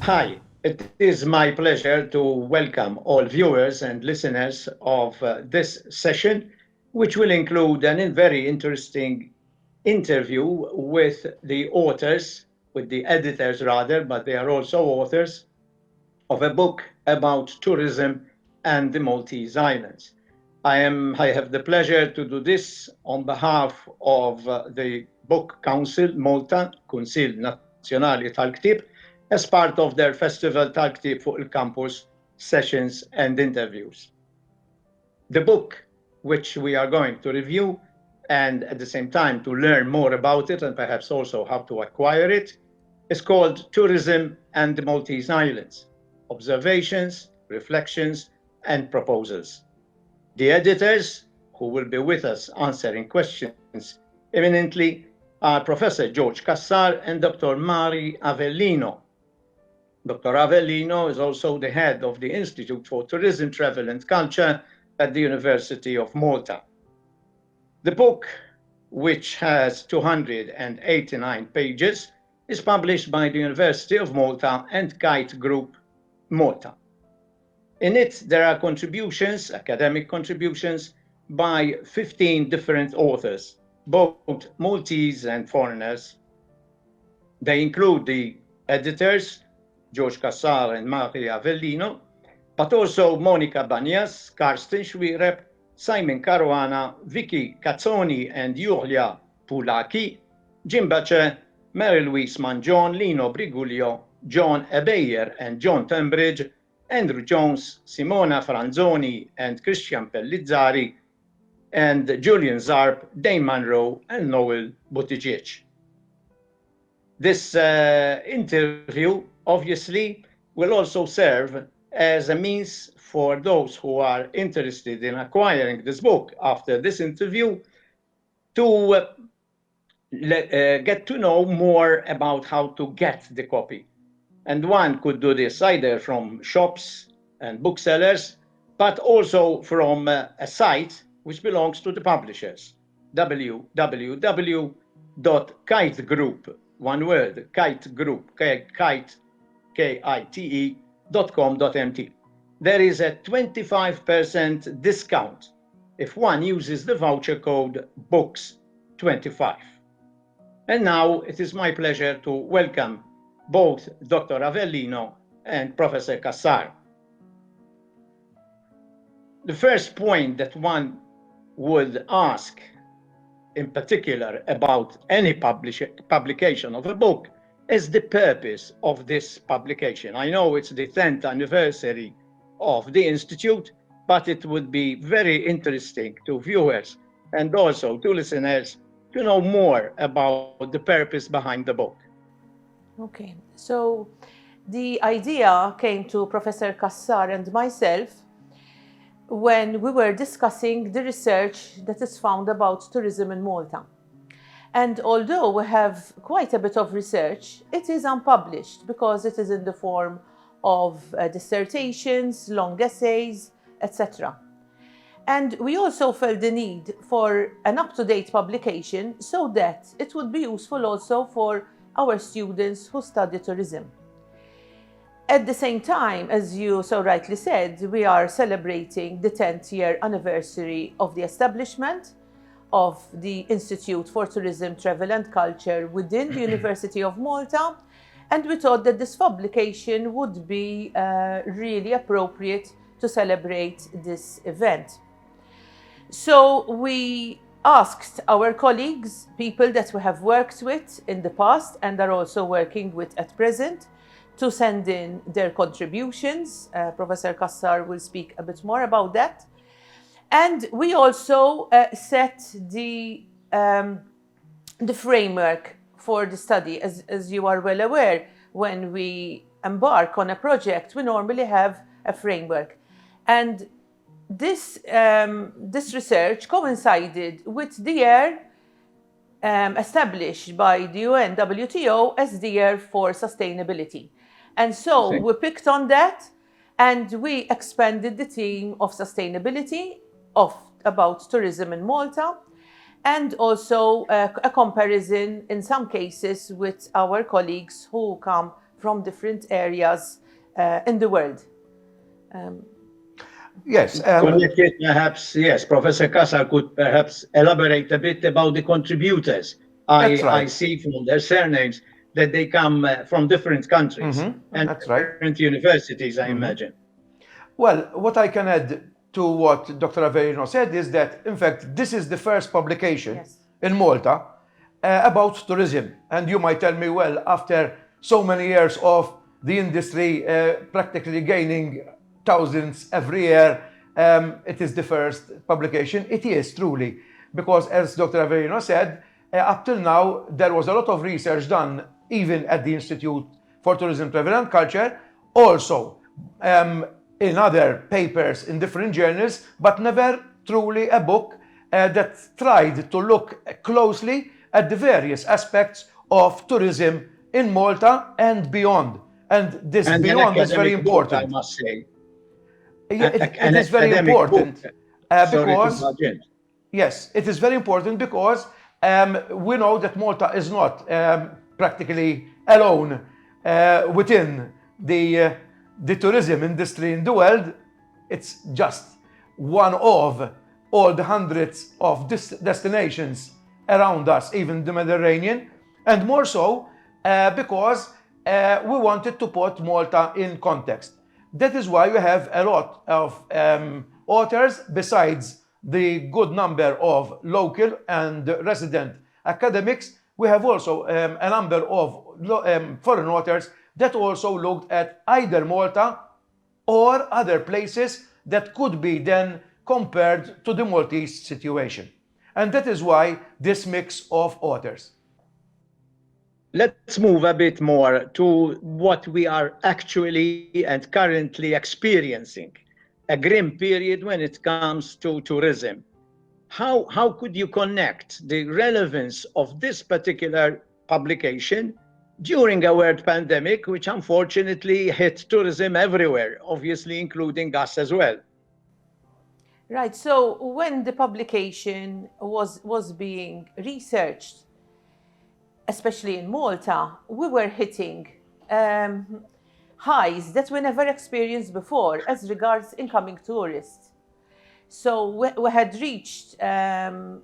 Hi, it is my pleasure to welcome all viewers and listeners of this session, which will include very interesting interview with the authors, with the editors rather, but they are also authors of a book about tourism and the Maltese Islands. I have the pleasure to do this on behalf of the Book Council Malta, Kunsil Nazzjonali tal-Ktieb, as part of their festival tal-Ktieb fuq il-campus sessions and interviews. The book, which we are going to review, and at the same time to learn more about it and perhaps also how to acquire it, is called Tourism and the Maltese Islands: Observations, Reflections, and Proposals. The editors, who will be with us answering questions imminently, are Professor George Cassar and Dr. Mari Avellino. Dr. Avellino is also the head of the Institute for Tourism, Travel and Culture at the University of Malta. The book, which has 289 pages, is published by the University of Malta and Kite Group, Malta. In it, there are contributions, academic contributions, by 15 different authors, both Maltese and foreigners. They include the editors, George Cassar and Mari Avellino, but also Monica Banias, Karsten Schwirep, Simon Caruana, Vicky Cazzoni and Julia Pulaki, Jim Bache, Mary Louise Manjon, Lino Briguglio, John Ebeyer and John Tunbridge, Andrew Jones, Simona Franzoni and Christian Pellizzari, and Julian Zarp, Dane Munro and Noel Buttigieg. This interview, obviously, will also serve as a means for those who are interested in acquiring this book after this interview to get to know more about how to get the copy. And one could do this either from shops and booksellers, but also from a site which belongs to the publishers, www.kitegroup, one word, kitegroup, kite, kite.com.mt. There is a 25% discount if one uses the voucher code BOOKS25. And now it is my pleasure to welcome both Dr. Avellino and Professor Cassar. The first point that one would ask in particular about any publication of a book is the purpose of this publication. I know it's the 10th anniversary of the Institute, but it would be very interesting to viewers and also to listeners to know more about the purpose behind the book. Okay, so the idea came to Professor Cassar and myself when we were discussing the research that is found about tourism in Malta. And although we have quite a bit of research, it is unpublished because it is in the form of dissertations, long essays, etc. And we also felt the need for an up-to-date publication so that it would be useful also for our students who study tourism. At the same time, as you so rightly said, we are celebrating the 10th year anniversary of the establishment of the Institute for Tourism, Travel and Culture within the University of Malta, and we thought that this publication would be really appropriate to celebrate this event. So we asked our colleagues, people that we have worked with in the past and are also working with at present, to send in their contributions. Professor Cassar will speak a bit more about that. And we also set the framework for the study. As you are well aware, when we embark on a project, we normally have a framework. And this research coincided with the year established by the UNWTO as the year for sustainability. And so we picked on that and we expanded the theme of sustainability about tourism in Malta, and also a comparison in some cases with our colleagues who come from different areas in the world. Yes. Connected, perhaps, yes, Professor Cassar could perhaps elaborate a bit about the contributors. That's right. I see from their surnames that they come from different countries and That's right. different universities, I imagine. Well, what I can add to what Dr. Avellino said is that, in fact, this is the first publication Yes. in Malta about tourism. And you might tell me, well, after so many years of the industry practically gaining thousands every year, it is the first publication. It is truly, because as Dr. Avellino said, up till now, there was a lot of research done, even at the Institute for Tourism, Travel and Culture, also in other papers in different journals, but never truly a book that tried to look closely at the various aspects of tourism in Malta and beyond. And this And beyond an is very academic book, important. I must say. It is very academic book. important Sorry to because, barge in. yes, it is very important because we know that Malta is not practically alone within the tourism industry in the world. It's just one of all the hundreds of destinations around us, even the Mediterranean, and more so because we wanted to put Malta in context. That is why we have a lot of authors, besides the good number of local and resident academics. We have also a number of foreign authors that also looked at either Malta or other places that could be then compared to the Maltese situation. And that is why this mix of authors. Let's move a bit more to what we are actually and currently experiencing, a grim period when it comes to tourism. How could you connect the relevance of this particular publication during a world pandemic, which unfortunately hit tourism everywhere, obviously including us as well? Right. So when the publication was being researched, especially in Malta, we were hitting highs that we never experienced before as regards incoming tourists. So we had reached a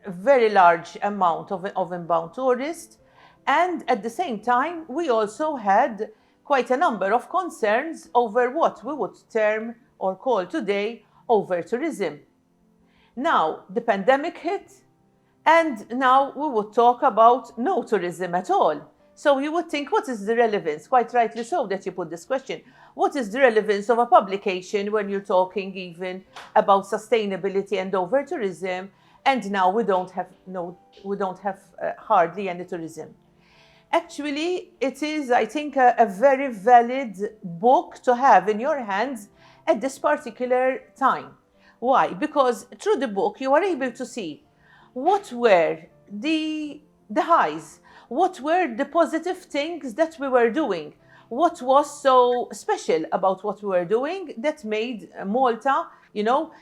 very large amount of inbound tourists, and at the same time, we also had quite a number of concerns over what we would term or call today over-tourism. Now, the pandemic hit, and now we would talk about no tourism at all. So you would think, what is the relevance? Quite rightly so that you put this question. What is the relevance of a publication when you're talking even about sustainability and over-tourism, and now we don't have hardly any tourism? Actually, it is, I think, a very valid book to have in your hands at this particular time. Why? Because through the book, you are able to see what were the highs, what were the positive things that we were doing, what was so special about what we were doing that made Malta,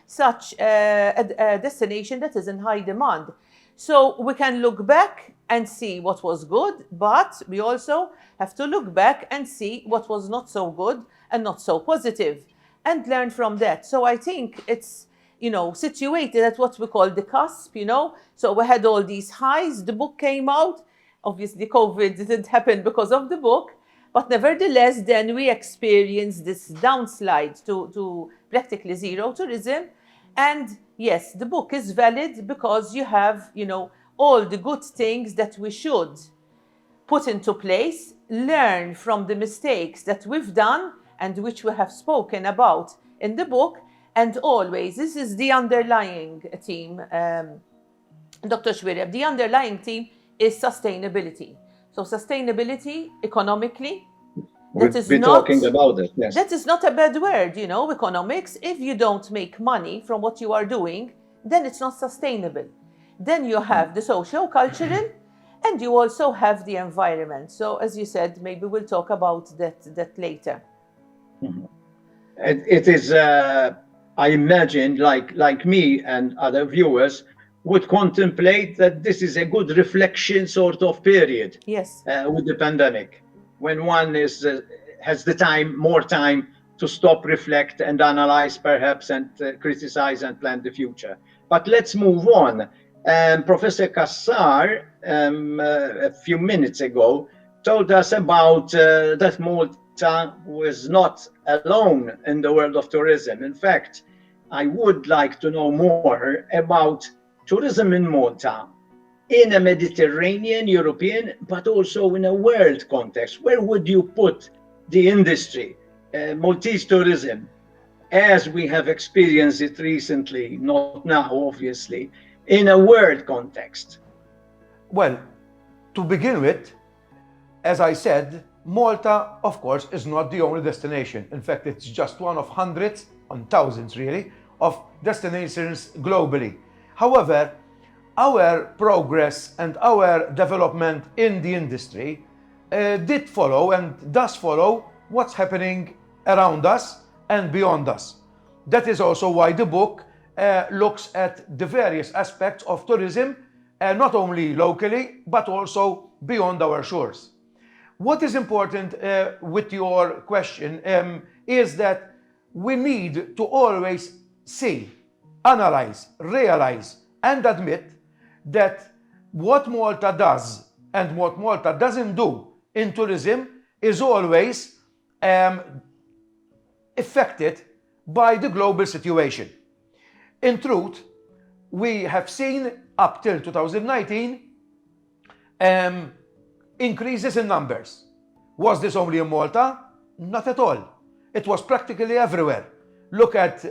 such a destination that is in high demand. So we can look back and see what was good, but we also have to look back and see what was not so good and not so positive and learn from that. So I think it's, situated at what we call the cusp, So we had all these highs, the book came out. Obviously, COVID didn't happen because of the book, but nevertheless, then we experienced this downslide to practically zero tourism. And yes, the book is valid because you have, all the good things that we should put into place, learn from the mistakes that we've done and which we have spoken about in the book. And always, this is the underlying theme, Dr. Shwireb, the underlying theme is sustainability. So sustainability economically, We've been talking about it, yes. That is not a bad word, economics. If you don't make money from what you are doing, then it's not sustainable. Then you have the socio-cultural and you also have the environment. So as you said, maybe we'll talk about that later. Mm-hmm. It is, I imagine, like me and other viewers would contemplate that this is a good reflection sort of period. Yes. With the pandemic. when one has the time, more time to stop, reflect, and analyze, perhaps, and criticize and plan the future. But let's move on. Professor Cassar, a few minutes ago, told us about that Malta was not alone in the world of tourism. In fact, I would like to know more about tourism in Malta in a Mediterranean, European, but also in a world context. Where would you put the industry, Maltese tourism, as we have experienced it recently, not now, obviously, in a world context? Well, to begin with, as I said, Malta, of course, is not the only destination. In fact, it's just one of hundreds, and thousands really, of destinations globally. However, our progress and our development in the industry did follow and does follow what's happening around us and beyond us. That is also why the book looks at the various aspects of tourism, not only locally, but also beyond our shores. What is important with your question is that we need to always see, analyze, realize, and admit that what Malta does and what Malta doesn't do in tourism is always affected by the global situation. In truth, we have seen up till 2019 increases in numbers. Was this only in Malta? Not at all. It was practically everywhere. Look at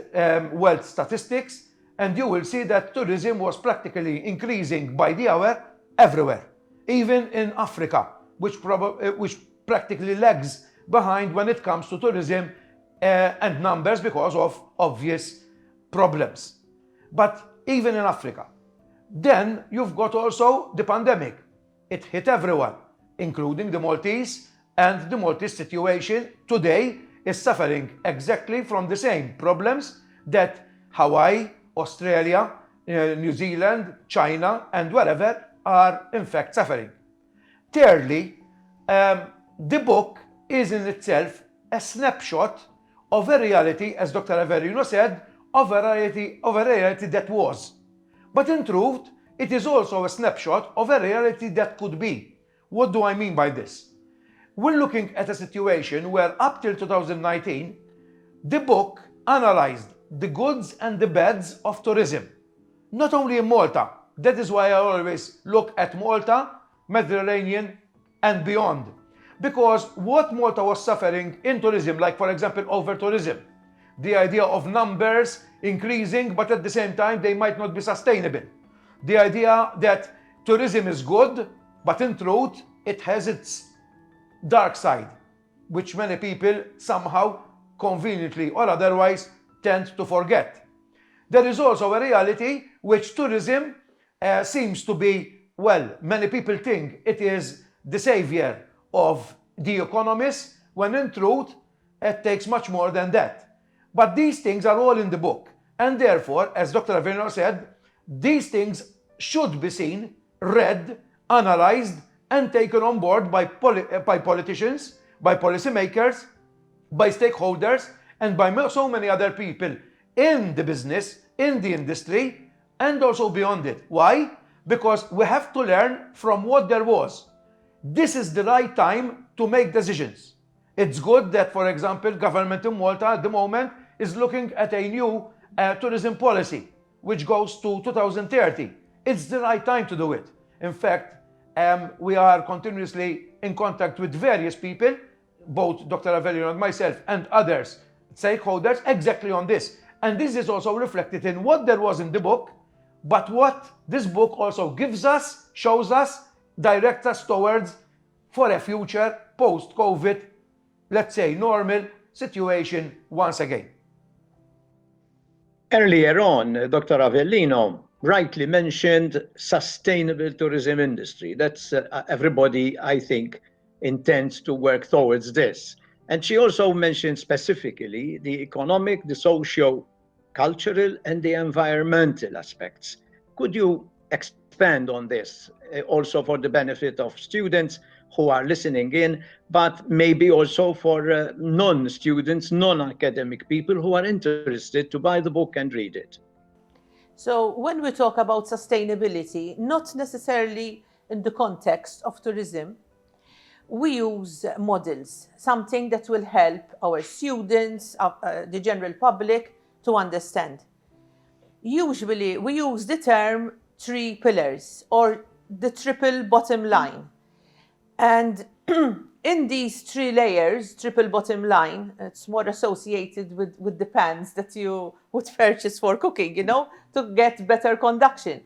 wealth statistics and you will see that tourism was practically increasing by the hour everywhere. Even in Africa, which practically lags behind when it comes to tourism and numbers because of obvious problems. But even in Africa. Then you've got also the pandemic. It hit everyone, including the Maltese, and the Maltese situation today is suffering exactly from the same problems that Hawaii, Australia, New Zealand, China, and wherever are in fact suffering. Thirdly, the book is in itself a snapshot of a reality, as Dr. Avellino said, of a reality that was. But in truth, it is also a snapshot of a reality that could be. What do I mean by this? We're looking at a situation where up till 2019, the book analyzed the goods and the bads of tourism, not only in Malta. That is why I always look at Malta, Mediterranean, and beyond. Because what Malta was suffering in tourism, like for example, over-tourism, the idea of numbers increasing, but at the same time, they might not be sustainable. The idea that tourism is good, but in truth, it has its dark side, which many people somehow, conveniently or otherwise, tend to forget. There is also a reality which tourism seems to be, well, many people think it is the savior of the economists, when in truth, it takes much more than that. But these things are all in the book. And therefore, as Dr. Avellino said, these things should be seen, read, analyzed, and taken on board by politicians, by policymakers, by stakeholders, and by so many other people in the business, in the industry, and also beyond it. Why? Because we have to learn from what there was. This is the right time to make decisions. It's good that, for example, government in Malta at the moment is looking at a new tourism policy, which goes to 2030. It's the right time to do it. In fact, we are continuously in contact with various people, both Dr. Avellino and myself and others, stakeholders, exactly on this. And this is also reflected in what there was in the book, but what this book also gives us, shows us, directs us towards for a future post-COVID, let's say normal situation once again. Earlier on, Dr. Avellino rightly mentioned sustainable tourism industry. That's everybody, I think, intends to work towards this. And she also mentioned specifically the economic, the socio-cultural, and the environmental aspects. Could you expand expand on this, also for the benefit of students who are listening in, but maybe also for non-students, non-academic people who are interested to buy the book and read it. So when we talk about sustainability, not necessarily in the context of tourism, we use models, something that will help our students, the general public, to understand. Usually, we use the term 3 pillars or the triple bottom line. And in these 3 layers, triple bottom line, it's more associated with the pans that you would purchase for cooking, to get better conduction.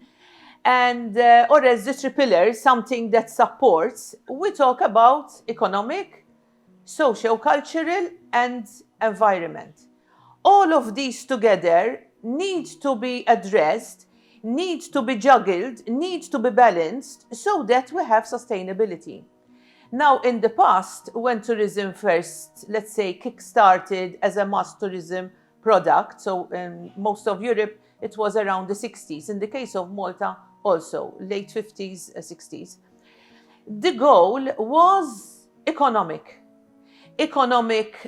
And or as the 3 pillars, something that supports, we talk about economic, socio-cultural, and environment. All of these together need to be addressed, need to be juggled, need to be balanced so that we have sustainability. Now, in the past, when tourism first, let's say, kick-started as a mass tourism product, so in most of Europe, it was around the 60s. In the case of Malta, also, late 50s, 60s. The goal was economic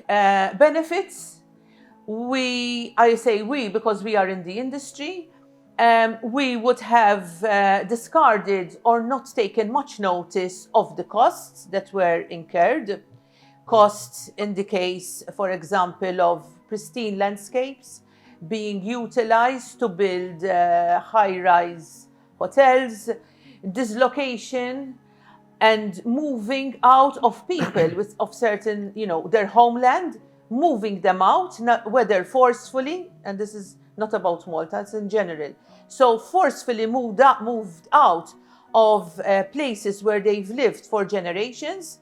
benefits. I say we because we are in the industry, we would have discarded or not taken much notice of the costs that were incurred. Costs in the case, for example, of pristine landscapes being utilized to build high-rise hotels, dislocation, and moving out of people of certain, their homeland, moving them out, whether forcefully, and this is not about Malta, it's in general. So forcefully moved out of places where they've lived for generations,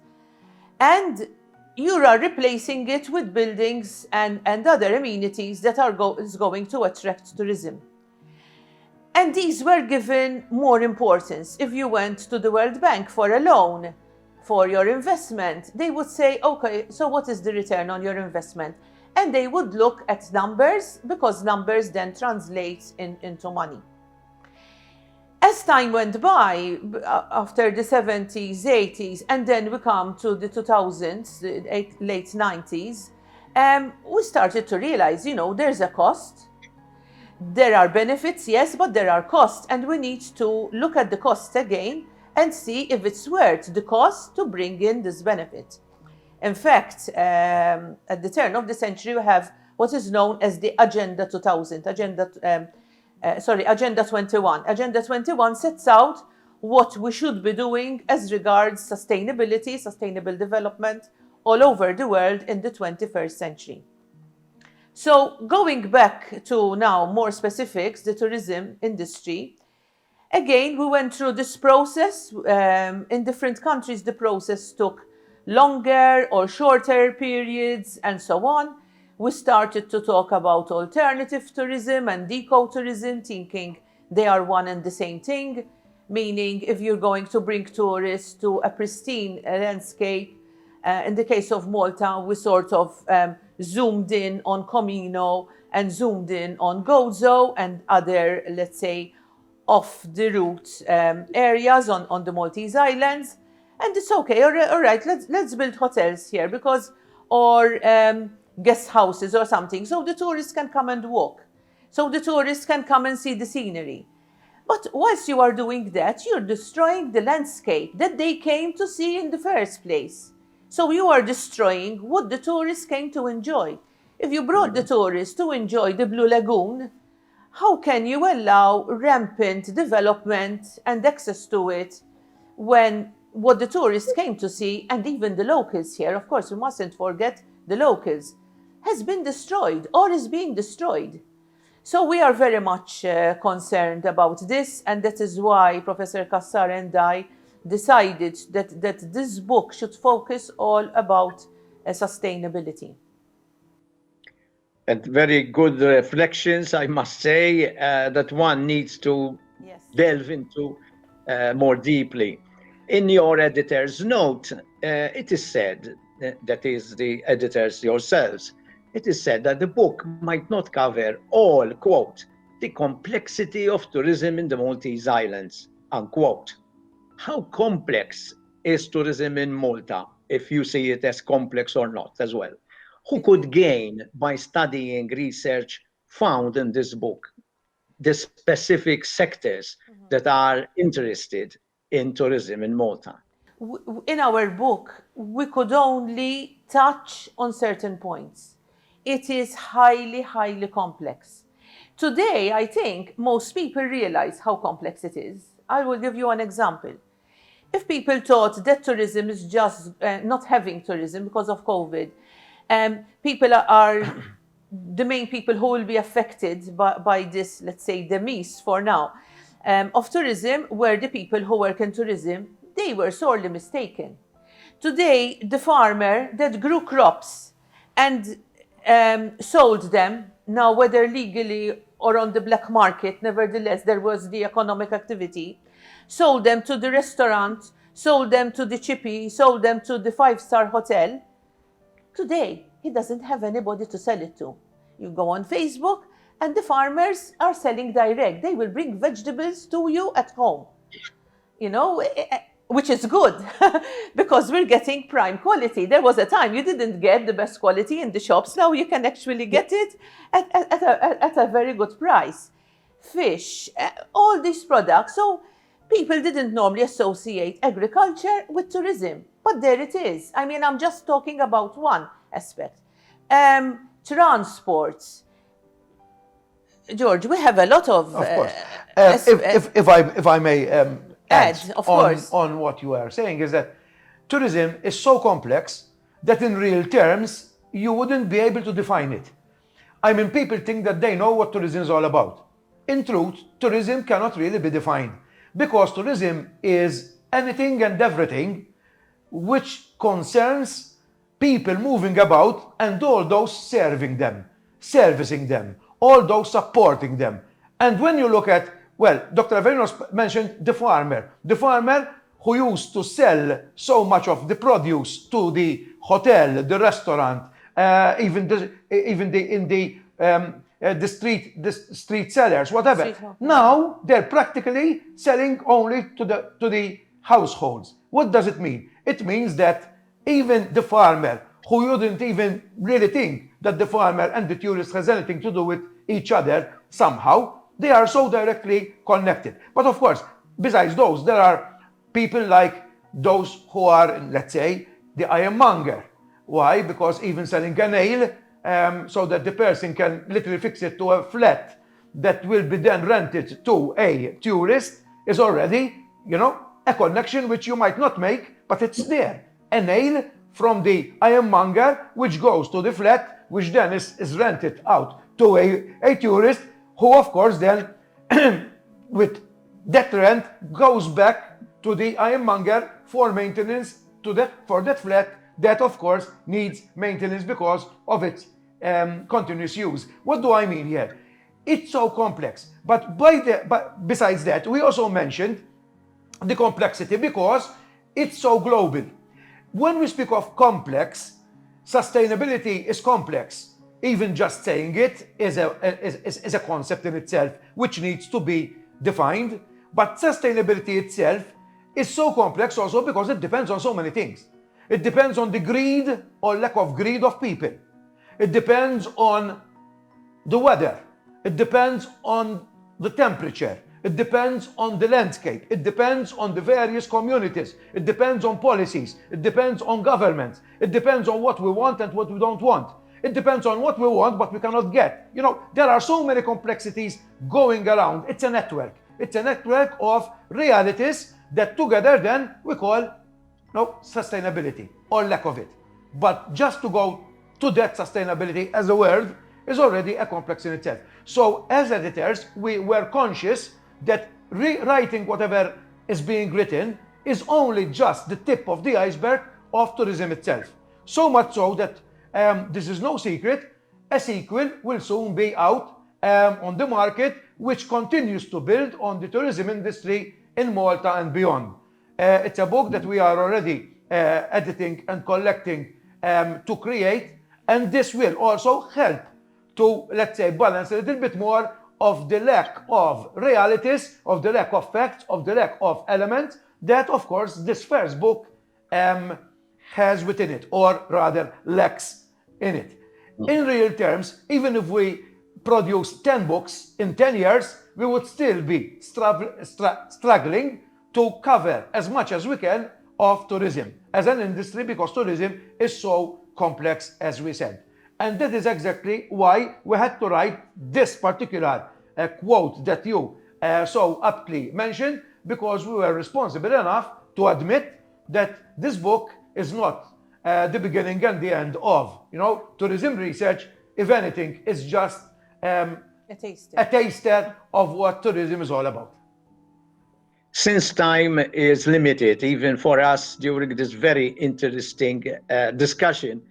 and you are replacing it with buildings and other amenities that is going to attract tourism. And these were given more importance. If you went to the World Bank for a loan for your investment, they would say, okay, so what is the return on your investment? And they would look at numbers, because numbers then translate into money. As time went by, after the 70s, 80s, and then we come to the 2000s, the late 90s, we started to realize, there's a cost. There are benefits, yes, but there are costs, and we need to look at the costs again and see if it's worth the cost to bring in this benefit. In fact, at the turn of the century, we have what is known as the Agenda 2000, Agenda 21. Agenda 21 sets out what we should be doing as regards sustainability, sustainable development all over the world in the 21st century. So going back to now more specifics, the tourism industry, again, we went through this process. In different countries, the process took longer or shorter periods and so on. We started to talk about alternative tourism and eco-tourism, thinking they are one and the same thing, meaning if you're going to bring tourists to a pristine landscape, in the case of Malta, we sort of zoomed in on Comino and zoomed in on Gozo and other, let's say, off-the-route areas on the Maltese Islands. And it's okay, all right, let's build hotels here or guest houses or something, so the tourists can come and walk, so the tourists can come and see the scenery. But whilst you are doing that, you're destroying the landscape that they came to see in the first place. So you are destroying what the tourists came to enjoy. If you brought the tourists to enjoy the Blue Lagoon, how can you allow rampant development and access to it when what the tourists came to see, and even the locals here, of course, we mustn't forget the locals, has been destroyed or is being destroyed? So we are very much concerned about this, and that is why Professor Cassar and I decided that this book should focus all about sustainability. And very good reflections, I must say, that one needs to delve into more deeply. In your editor's note, it is said, that is the editors yourselves, it is said that the book might not cover all, quote, the complexity of tourism in the Maltese Islands. unquote. How complex is tourism in Malta, if you see it as complex or not as well? Who could gain by studying research found in this book, the specific sectors that are interested in tourism in Malta? In our book, we could only touch on certain points. It is highly, highly complex. Today, I think most people realize how complex it is. I will give you an example. If people thought that tourism is just not having tourism because of COVID, people are the main people who will be affected by this, let's say, demise for now, of tourism were the people who work in tourism. They were sorely mistaken. Today, the farmer that grew crops and sold them, now whether legally or on the black market, nevertheless, there was the economic activity, sold them to the restaurant, sold them to the chippy, sold them to the five-star hotel. Today, he doesn't have anybody to sell it to. You go on Facebook and the farmers are selling direct. They will bring vegetables to you at home, you know, which is good because we're getting prime quality. There was a time you didn't get the best quality in the shops. Now you can actually get it at a very good price. Fish, all these products. So people didn't normally associate agriculture with tourism, but there it is. I mean, I'm just talking about one aspect. Transports. George, we have a lot of... Of course. If I may add of course. on what you are saying, is that tourism is so complex that in real terms, you wouldn't be able to define it. I mean, people think that they know what tourism is all about. In truth, tourism cannot really be defined because tourism is anything and everything which concerns people moving about and all those serving them, servicing them, all those supporting them. And when you look at, well, Dr. Avellino mentioned the farmer who used to sell so much of the produce to the hotel, the restaurant, even the street sellers, whatever. Now they're practically selling only to the households. What does it mean? It means that even the farmer, who you wouldn't even really think that the farmer and the tourist has anything to do with each other somehow, they are so directly connected. But of course, besides those, there are people like those who are, let's say, the ironmonger. Why? Because even selling a nail, so that the person can literally fix it to a flat that will be then rented to a tourist is already, a connection which you might not make, but it's there. A nail from the ironmonger which goes to the flat, which then is rented out to a tourist who, of course, then with that rent goes back to the ironmonger for maintenance for that flat that, of course, needs maintenance because of its continuous use. What do I mean here? It's so complex. But besides that, we also mentioned the complexity because it's so global. When we speak of complex, sustainability is complex. Even just saying it is a concept in itself which needs to be defined. But sustainability itself is so complex also because it depends on so many things. It depends on the greed or lack of greed of people. It depends on the weather. It depends on the temperature. It depends on the landscape. It depends on the various communities. It depends on policies. It depends on governments. It depends on what we want and what we don't want. It depends on what we want but we cannot get. There are so many complexities going around. It's a network. It's a network of realities that together then we call sustainability or lack of it. But just to go to that sustainability as a word is already a complex in itself. So as editors, we were conscious that rewriting whatever is being written is only just the tip of the iceberg of tourism itself. So much so that this is no secret, a sequel will soon be out on the market, which continues to build on the tourism industry in Malta and beyond. It's a book that we are already editing and collecting to create, and this will also help to, let's say, balance a little bit more of the lack of realities, of the lack of facts, of the lack of elements that, of course, this first book has within it, or rather lacks in it. In real terms, even if we produce 10 books in 10 years, we would still be struggling to cover as much as we can of tourism as an industry, because tourism is so complex, as we said. And that is exactly why we had to write this particular quote that you so aptly mentioned, because we were responsible enough to admit that this book is not the beginning and the end of, tourism research. If anything, it's just a taster of what tourism is all about. Since time is limited, even for us during this very interesting discussion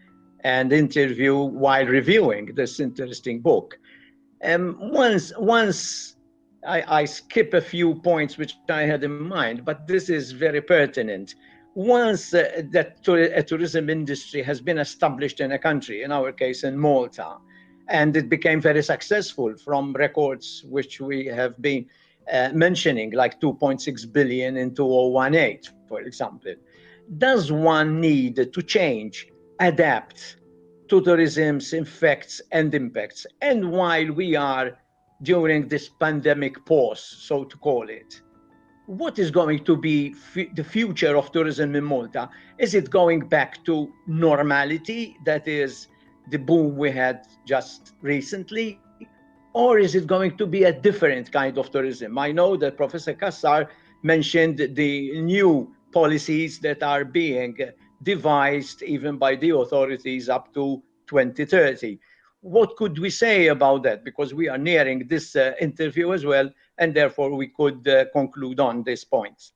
and interview while reviewing this interesting book, once I skip a few points which I had in mind, but this is very pertinent. Once a tourism industry has been established in a country, in our case in Malta, and it became very successful from records which we have been mentioning, like 2.6 billion in 2018, for example. Does one need to change, adapt to tourism's effects and impacts? And while we are during this pandemic pause, so to call it, what is going to be the future of tourism in Malta? Is it going back to normality, that is the boom we had just recently? Or is it going to be a different kind of tourism? I know that Professor Cassar mentioned the new policies that are being devised even by the authorities up to 2030. What could we say about that? Because we are nearing this interview as well, and therefore we could conclude on this point.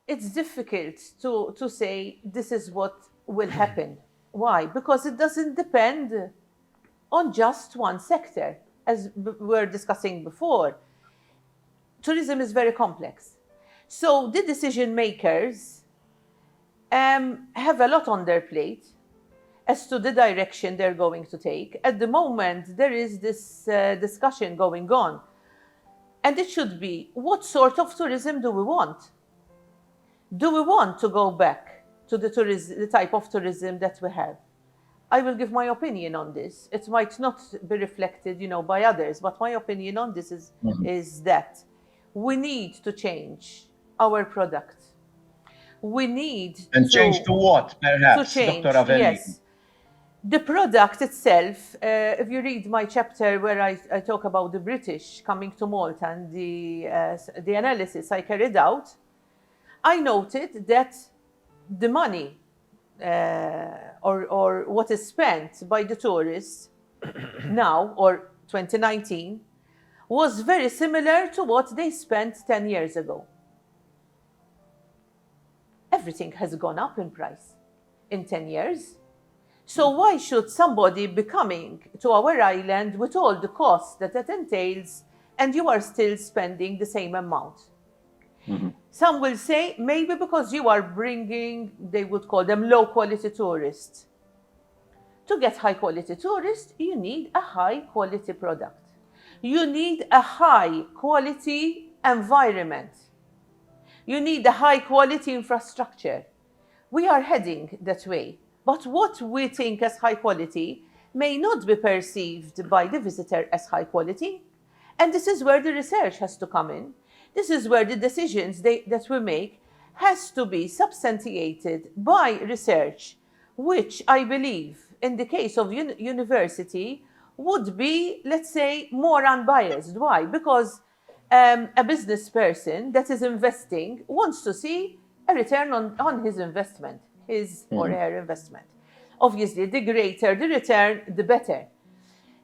It's difficult to say this is what will happen. Why? Because it doesn't depend on just one sector. As we were discussing before, tourism is very complex. So the decision makers have a lot on their plate as to the direction they're going to take. At the moment, there is this discussion going on. And it should be, what sort of tourism do we want? Do we want to go back to the type of tourism that we have? I will give my opinion on this. It might not be reflected, by others, but my opinion on this is that we need to change our product. We need change to what, perhaps, Dr. Avellino? Yes. The product itself, if you read my chapter where I talk about the British coming to Malta and the analysis I carried out, I noted that the money or what is spent by the tourists now, or 2019, was very similar to what they spent 10 years ago. Everything has gone up in price in 10 years. So why should somebody be coming to our island with all the costs that entails, and you are still spending the same amount? Mm-hmm. Some will say maybe because you are bringing, they would call them low quality tourists. To get high quality tourists, you need a high quality product. You need a high quality environment. You need a high quality infrastructure. We are heading that way. But what we think as high quality may not be perceived by the visitor as high quality. And this is where the research has to come in. This is where the decisions that we make has to be substantiated by research, which I believe, in the case of university, would be, let's say, more unbiased. Why? Because a business person that is investing wants to see a return on his investment, his or her investment. Obviously, the greater the return, the better.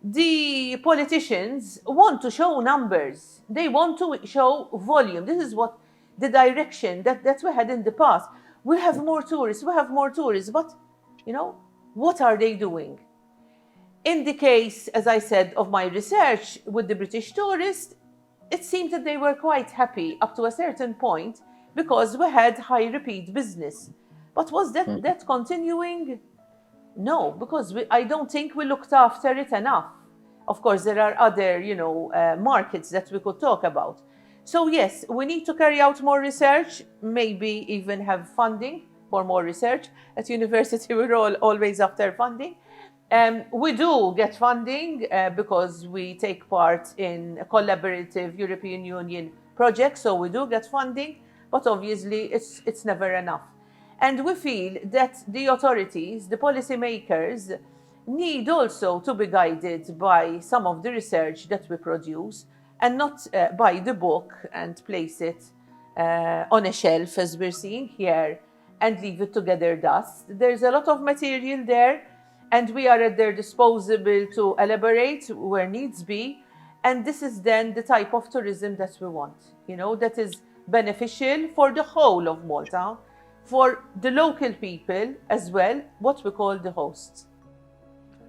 The politicians want to show numbers. They want to show volume. This is what the direction that we had in the past. We have more tourists, but, what are they doing? In the case, as I said, of my research with the British tourists, it seemed that they were quite happy up to a certain point because we had high repeat business. But was that continuing? No, because I don't think we looked after it enough. Of course, there are other, markets that we could talk about. So yes, we need to carry out more research, maybe even have funding for more research. At university, we're always after funding. We do get funding because we take part in a collaborative European Union project, so we do get funding, but obviously it's never enough. And we feel that the authorities, the policymakers, need also to be guided by some of the research that we produce and not buy the book and place it on a shelf as we're seeing here and leave it to gather dust. There's a lot of material there and we are at their disposal to elaborate where needs be. And this is then the type of tourism that we want, that is beneficial for the whole of Malta, for the local people as well, what we call the hosts.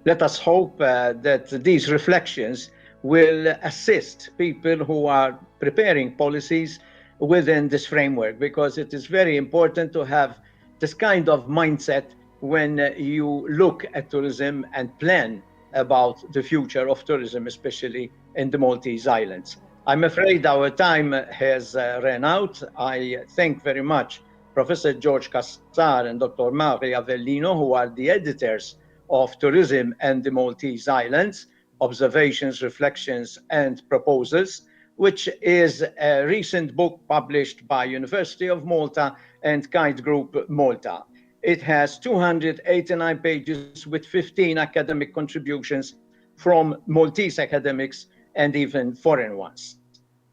Let us hope that these reflections will assist people who are preparing policies within this framework, because it is very important to have this kind of mindset when you look at tourism and plan about the future of tourism, especially in the Maltese Islands. I'm afraid our time has ran out. I thank very much Professor George Cassar and Dr. Mari Avellino, who are the editors of Tourism and the Maltese Islands, Observations, Reflections and Proposals, which is a recent book published by University of Malta and Kite Group Malta. It has 289 pages with 15 academic contributions from Maltese academics and even foreign ones.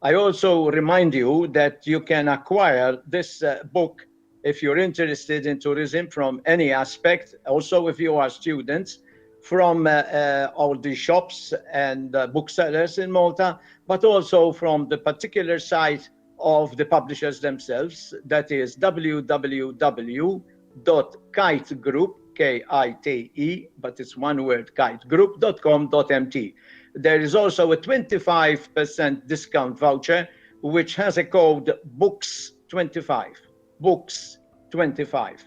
I also remind you that you can acquire this book if you're interested in tourism from any aspect, also if you are students, from all the shops and booksellers in Malta, but also from the particular site of the publishers themselves, that is www.kitegroup, K-I-T-E, but it's one word, kitegroup.com.mt. There is also a 25% discount voucher, which has a code BOOKS25. Books 25.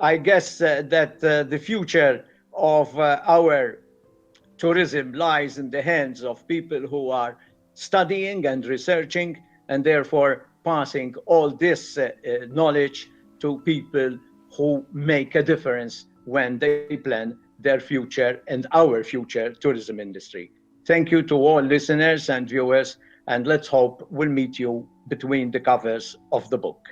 I guess that the future of our tourism lies in the hands of people who are studying and researching, and therefore passing all this knowledge to people who make a difference when they plan their future and our future tourism industry. Thank you to all listeners and viewers, and let's hope we'll meet you between the covers of the book.